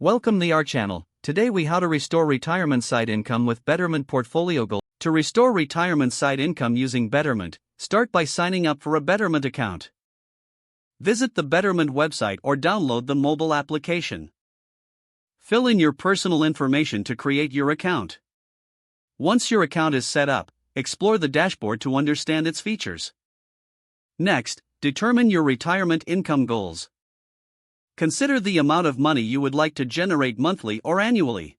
Welcome to our channel. Today we how to restore retirement side income with Betterment portfolio goal. To restore retirement side income using Betterment, start by signing up for a Betterment account. Visit the Betterment website or download the mobile application. Fill in your personal information to create your account. Once your account is set up, explore the dashboard to understand its features. Next, determine your retirement income goals. Consider the amount of money you would like to generate monthly or annually.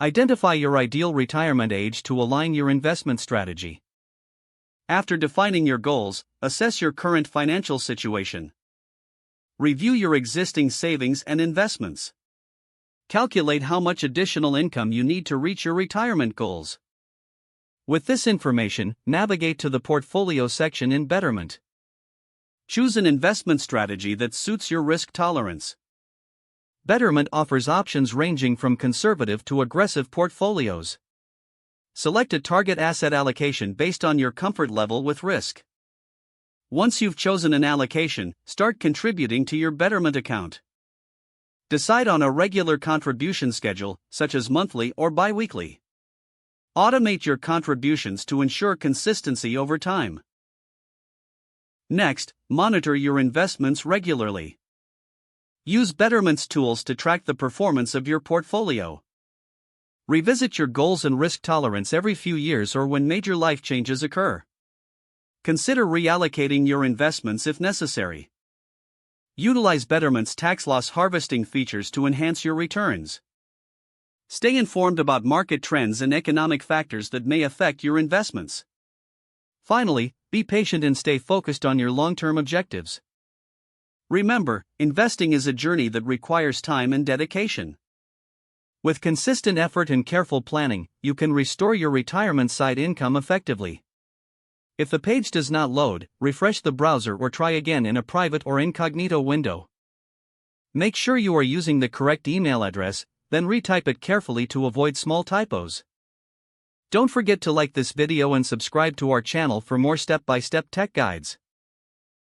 Identify your ideal retirement age to align your investment strategy. After defining your goals, assess your current financial situation. Review your existing savings and investments. Calculate how much additional income you need to reach your retirement goals. With this information, navigate to the portfolio section in Betterment. Choose an investment strategy that suits your risk tolerance. Betterment offers options ranging from conservative to aggressive portfolios. Select a target asset allocation based on your comfort level with risk. Once you've chosen an allocation, start contributing to your Betterment account. Decide on a regular contribution schedule, such as monthly or bi-weekly. Automate your contributions to ensure consistency over time. Next, monitor your investments regularly. Use Betterment's tools to track the performance of your portfolio. Revisit your goals and risk tolerance every few years or when major life changes occur. Consider reallocating your investments if necessary. Utilize Betterment's tax loss harvesting features to enhance your returns. Stay informed about market trends and economic factors that may affect your investments. Finally, be patient and stay focused on your long-term objectives. Remember, investing is a journey that requires time and dedication. With consistent effort and careful planning, you can restore your retirement side income effectively. If the page does not load, refresh the browser or try again in a private or incognito window. Make sure you are using the correct email address, then retype it carefully to avoid small typos. Don't forget to like this video and subscribe to our channel for more step-by-step tech guides.